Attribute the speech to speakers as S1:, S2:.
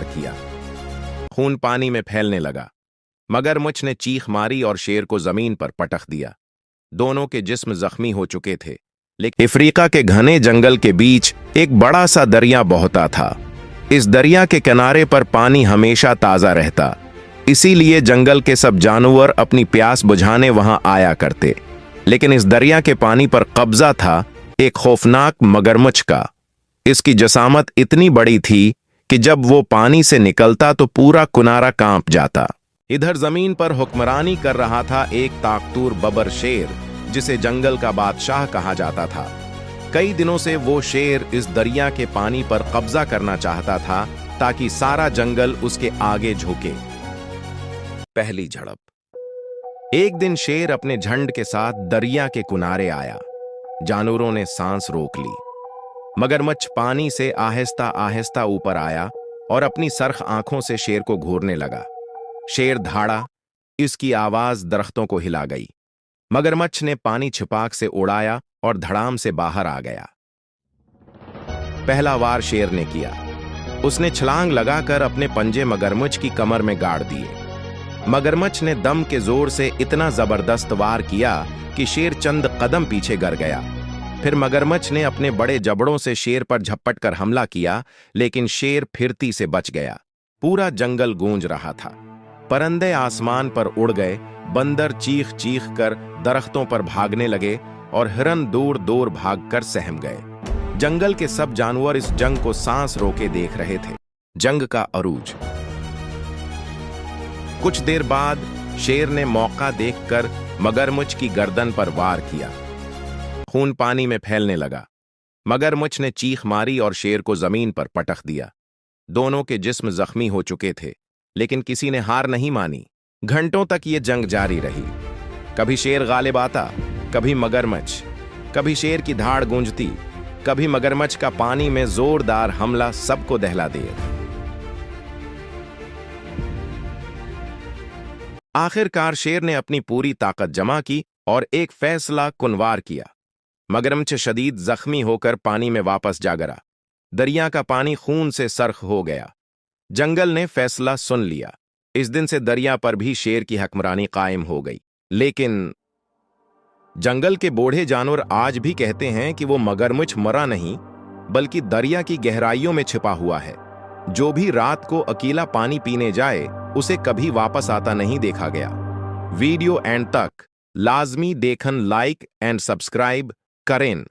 S1: किया। खून पानी में फैलने लगा। मगरमच्छ ने चीख मारी और शेर को जमीन पर पटक दिया। दोनों के जिस्म जख्मी हो चुके थे, लेकिन अफ्रीका के घने जंगल के बीच एक बड़ा सा दरिया बहता था। इस दरिया के किनारे पर पानी हमेशा ताजा रहता, इसीलिए जंगल के सब जानवर अपनी प्यास बुझाने वहां आया करते। लेकिन इस दरिया के पानी पर कब्जा था एक खौफनाक मगरमच्छ का। इसकी जसामत इतनी बड़ी थी कि जब वो पानी से निकलता तो पूरा किनारा कांप जाता। इधर जमीन पर हुक्मरानी कर रहा था एक ताकतूर बबर शेर, जिसे जंगल का बादशाह कहा जाता था। कई दिनों से वो शेर इस दरिया के पानी पर कब्जा करना चाहता था ताकि सारा जंगल उसके आगे झुके। पहली झड़प। एक दिन शेर अपने झुंड के साथ दरिया के किनारे आया। जानवरों ने सांस रोक ली। मगरमच्छ पानी से आहिस्ता आहिस्ता ऊपर आया और अपनी सरख आंखों से शेर को घूरने लगा। शेर धाड़ा, इसकी आवाज दरख्तों को हिला गई। मगरमच्छ ने पानी छिपाक से उड़ाया और धड़ाम से बाहर आ गया। पहला वार शेर ने किया। उसने छलांग लगाकर अपने पंजे मगरमच्छ की कमर में गाड़ दिए। मगरमच्छ ने दम के जोर से इतना जबरदस्त वार किया कि शेर चंद कदम पीछे गिर गया। फिर मगरमच्छ ने अपने बड़े जबड़ों से शेर पर झपट कर हमला किया, लेकिन शेर फिरती से बच गया। पूरा जंगल गूंज रहा था। परिंदे आसमान पर उड़ गए, बंदर चीख चीख कर दरख्तों पर भागने लगे और हिरन दूर दूर भागकर सहम गए। जंगल के सब जानवर इस जंग को सांस रोके देख रहे थे। जंग का अरूज। कुछ देर बाद शेर ने मौका देखकर मगरमच्छ की गर्दन पर वार किया। खून पानी में फैलने लगा। मगरमच्छ ने चीख मारी और शेर को जमीन पर पटक दिया। दोनों के जिस्म जख्मी हो चुके थे, लेकिन किसी ने हार नहीं मानी। घंटों तक ये जंग जारी रही। कभी शेर गालिब आता, कभी मगरमच्छ। कभी शेर की धाड़ गूंजती, कभी मगरमच्छ का पानी में जोरदार हमला सबको दहला दिए। आखिरकार शेर ने अपनी पूरी ताकत जमा की और एक फैसला कुनवार किया। मगरमच्छ शदीद जख्मी होकर पानी में वापस जा गिरा। दरिया का पानी खून से सर्ख हो गया। जंगल ने फैसला सुन लिया। इस दिन से दरिया पर भी शेर की हुक्मरानी कायम हो गई। लेकिन जंगल के बूढ़े जानवर आज भी कहते हैं कि वो मगरमच्छ मरा नहीं, बल्कि दरिया की गहराइयों में छिपा हुआ है। जो भी रात को अकेला पानी पीने जाए, उसे कभी वापस आता नहीं देखा गया। वीडियो एंड तक लाजमी देखन, लाइक एंड सब्सक्राइब करें।